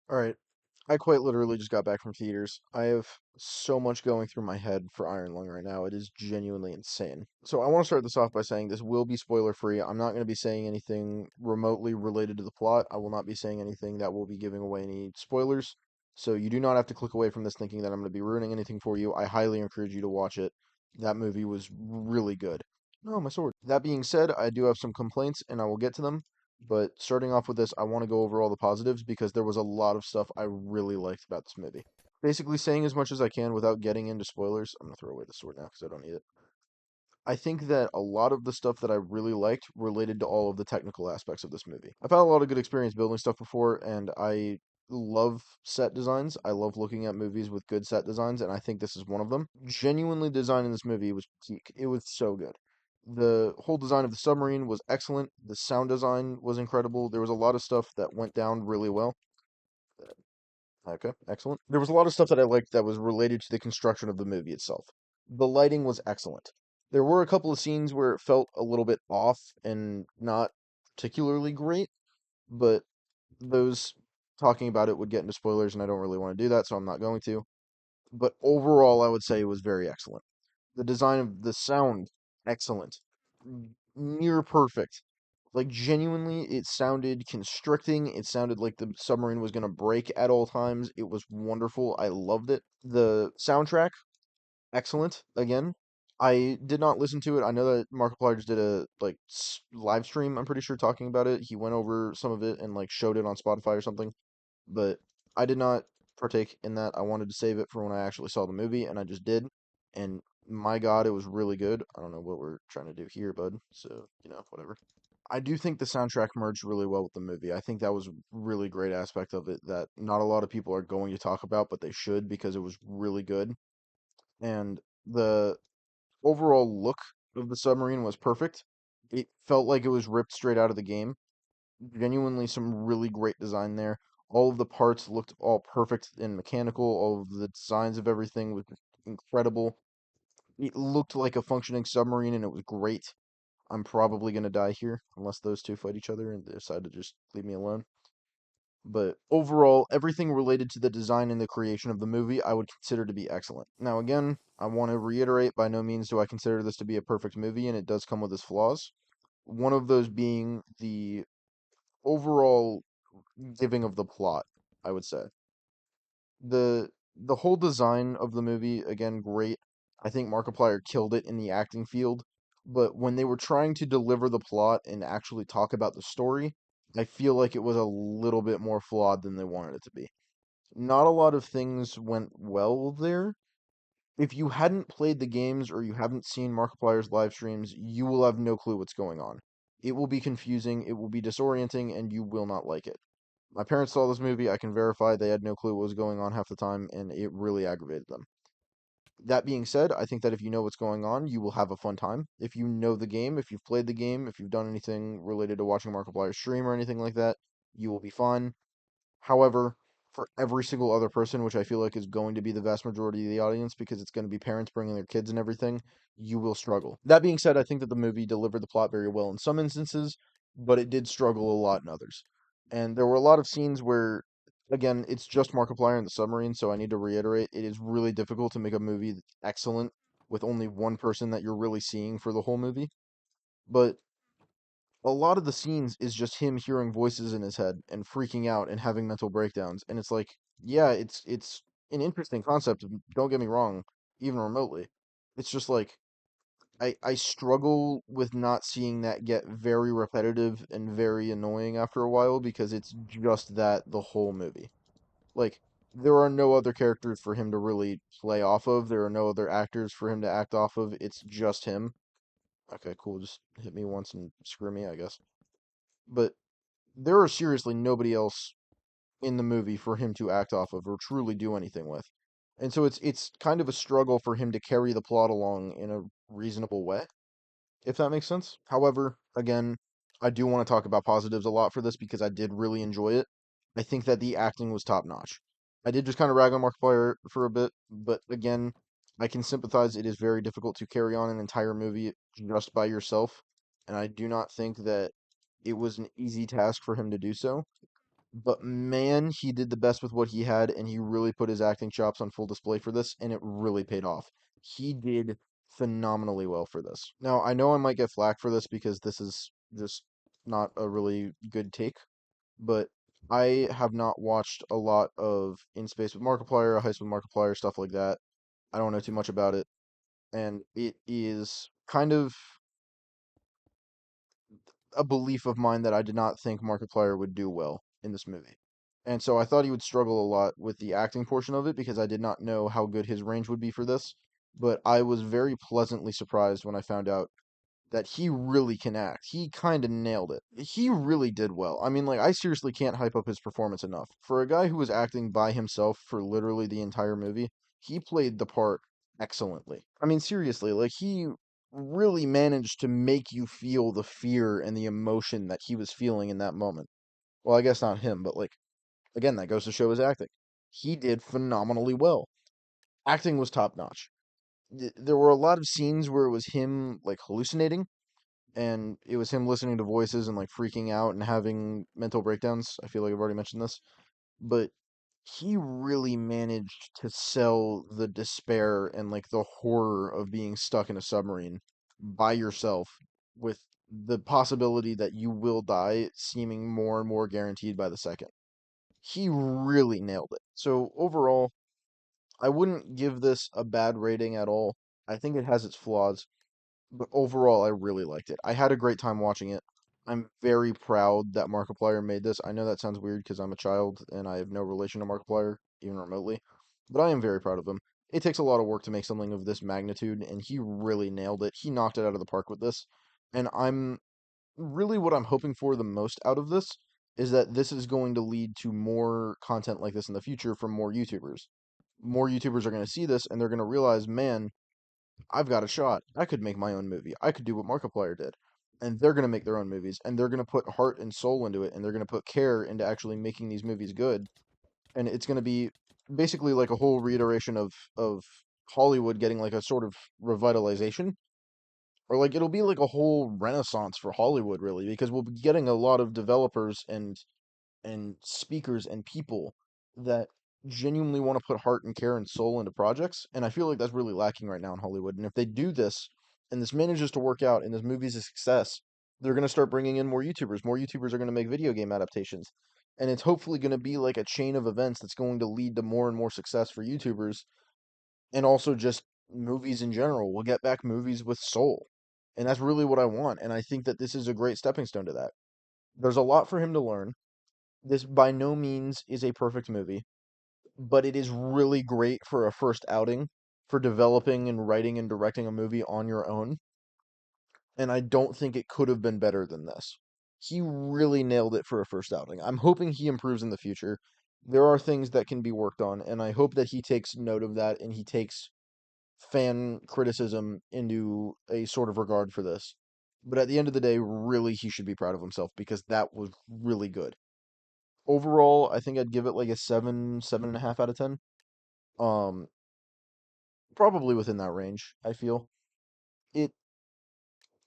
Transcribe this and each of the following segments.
All right. I quite literally just got back from theaters. I have so much going through my head for Iron Lung right now. It is genuinely insane. So I want to start this off by saying this will be spoiler free. I'm not going to be saying anything remotely related to the plot. I will not be saying anything that will be giving away any spoilers. So you do not have to click away from this thinking that I'm going to be ruining anything for you. I highly encourage you to watch it. That movie was really good. No, my sword. That being said, I do have some complaints and I will get to them. But starting off with this, I want to go over all the positives because there was a lot of stuff I really liked about this movie. Basically, saying as much as I can without getting into spoilers. I'm gonna throw away the sword now because I don't need it. I think that a lot of the stuff that I really liked related to all of the technical aspects of this movie. I've had a lot of good experience building stuff before, and I love set designs. I love looking at movies with good set designs, and I think this is one of them. Genuinely, design in this movie was peak. It was so good. The whole design of the submarine was excellent. The sound design was incredible. There was a lot of stuff that went down really well. Okay, excellent. There was a lot of stuff that I liked that was related to the construction of the movie itself. The lighting was excellent. There were a couple of scenes where it felt a little bit off and not particularly great, but those talking about it would get into spoilers, and I don't really want to do that, so I'm not going to. But overall, I would say it was very excellent. The design of the sound, excellent. Near perfect. Like, genuinely, it sounded constricting. It sounded like the submarine was going to break at all times. It was wonderful. I loved it. The soundtrack, excellent. Again, I did not listen to it. I know that Markiplier just did a like live stream. I'm pretty sure talking about it. He went over some of it and like showed it on Spotify or something. But I did not partake in that. I wanted to save it for when I actually saw the movie, and I just did. And my God, it was really good. I don't know what we're trying to do here, bud. So whatever. I do think the soundtrack merged really well with the movie. I think that was a really great aspect of it that not a lot of people are going to talk about, but they should because it was really good. And the overall look of the submarine was perfect. It felt like it was ripped straight out of the game. Genuinely some really great design there. All of the parts looked all perfect and mechanical. All of the designs of everything was incredible. It looked like a functioning submarine and it was great. I'm probably gonna die here unless those two fight each other and they decide to just leave me alone. But overall, everything related to the design and the creation of the movie I would consider to be excellent. Now, again, I want to reiterate by no means do I consider this to be a perfect movie, and it does come with its flaws. One of those being the overall giving of the plot, I would say. The whole design of the movie, again, great. I think Markiplier killed it in the acting field, but when they were trying to deliver the plot and actually talk about the story, I feel like it was a little bit more flawed than they wanted it to be. Not a lot of things went well there. If you hadn't played the games or you haven't seen Markiplier's live streams, you will have no clue what's going on. It will be confusing, it will be disorienting, and you will not like it. My parents saw this movie. I can verify they had no clue what was going on half the time, and it really aggravated them. That being said, I think that if you know what's going on, you will have a fun time. If you know the game, if you've played the game, if you've done anything related to watching Markiplier stream or anything like that, you will be fine. However, for every single other person, which I feel like is going to be the vast majority of the audience because it's going to be parents bringing their kids and everything, you will struggle. That being said, I think that the movie delivered the plot very well in some instances, but it did struggle a lot in others. And there were a lot of scenes where, again, it's just Markiplier and the submarine, so I need to reiterate, it is really difficult to make a movie that's excellent with only one person that you're really seeing for the whole movie. But a lot of the scenes is just him hearing voices in his head and freaking out and having mental breakdowns. And it's like, yeah, it's an interesting concept. Don't get me wrong, even remotely. It's just like I struggle with not seeing that get very repetitive and very annoying after a while because it's just that the whole movie. Like there are no other characters for him to really play off of. There are no other actors for him to act off of. It's just him. Okay, cool. Just hit me once and screw me, I guess. But there are seriously nobody else in the movie for him to act off of or truly do anything with. And so it's kind of a struggle for him to carry the plot along in a reasonable way, if that makes sense. However, again, I do want to talk about positives a lot for this because I did really enjoy it. I think that the acting was top notch. I did just kind of rag on Markiplier for a bit, but again, I can sympathize. It is very difficult to carry on an entire movie just by yourself, and I do not think that it was an easy task for him to do so. But man, he did the best with what he had, and he really put his acting chops on full display for this, and it really paid off. He did phenomenally well for this. Now, I know I might get flack for this because this is just not a really good take, but I have not watched a lot of In Space with Markiplier, Heist with Markiplier, stuff like that. I don't know too much about it, and it is kind of a belief of mine that I did not think Markiplier would do well in this movie. And so I thought he would struggle a lot with the acting portion of it because I did not know how good his range would be for this. But I was very pleasantly surprised when I found out that he really can act. He kind of nailed it. He really did well. I mean, like, I seriously can't hype up his performance enough. For a guy who was acting by himself for literally the entire movie, he played the part excellently. I mean, seriously, like, he really managed to make you feel the fear and the emotion that he was feeling in that moment. Well, I guess not him, but, like, again, that goes to show his acting. He did phenomenally well. Acting was top notch. There were a lot of scenes where it was him, like, hallucinating and it was him listening to voices and like freaking out and having mental breakdowns. I feel like I've already mentioned this, but he really managed to sell the despair and like the horror of being stuck in a submarine by yourself with the possibility that you will die seeming more and more guaranteed by the second. He really nailed it. So overall, I wouldn't give this a bad rating at all. I think it has its flaws, but overall, I really liked it. I had a great time watching it. I'm very proud that Markiplier made this. I know that sounds weird because I'm a child and I have no relation to Markiplier, even remotely, but I am very proud of him. It takes a lot of work to make something of this magnitude, and he really nailed it. He knocked it out of the park with this. And I'm really what I'm hoping for the most out of this is that this is going to lead to more content like this in the future from more YouTubers. More YouTubers are going to see this and they're going to realize, man, I've got a shot. I could make my own movie. I could do what Markiplier did. And they're going to make their own movies, and they're going to put heart and soul into it, and they're going to put care into actually making these movies good. And it's going to be basically like a whole reiteration of Hollywood getting like a sort of revitalization, or like it'll be like a whole renaissance for Hollywood, really, because we'll be getting a lot of developers and speakers and people that genuinely want to put heart and care and soul into projects. And I feel like that's really lacking right now in Hollywood. And if they do this and this manages to work out and this movie's a success, they're going to start bringing in more YouTubers. More YouTubers are going to make video game adaptations. And it's hopefully going to be like a chain of events that's going to lead to more and more success for YouTubers and also just movies in general. We'll get back movies with soul. And that's really what I want. And I think that this is a great stepping stone to that. There's a lot for him to learn. This by no means is a perfect movie, but it is really great for a first outing for developing and writing and directing a movie on your own. And I don't think it could have been better than this. He really nailed it for a first outing. I'm hoping he improves in the future. There are things that can be worked on, and I hope that he takes note of that and he takes fan criticism into a sort of regard for this. But at the end of the day, really, he should be proud of himself because that was really good. Overall, I think I'd give it like a 7, 7.5 out of 10. Um, Probably within that range, I feel. It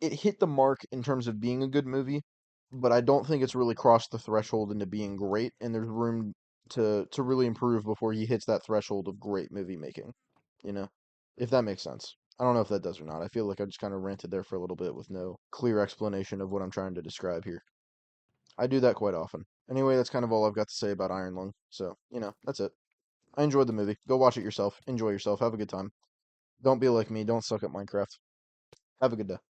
it hit the mark in terms of being a good movie, but I don't think it's really crossed the threshold into being great, and there's room to really improve before he hits that threshold of great movie making, you know? If that makes sense. I don't know if that does or not. I feel like I just kind of ranted there for a little bit with no clear explanation of what I'm trying to describe here. I do that quite often. Anyway, that's kind of all I've got to say about Iron Lung. So, that's it. I enjoyed the movie. Go watch it yourself. Enjoy yourself. Have a good time. Don't be like me. Don't suck at Minecraft. Have a good day.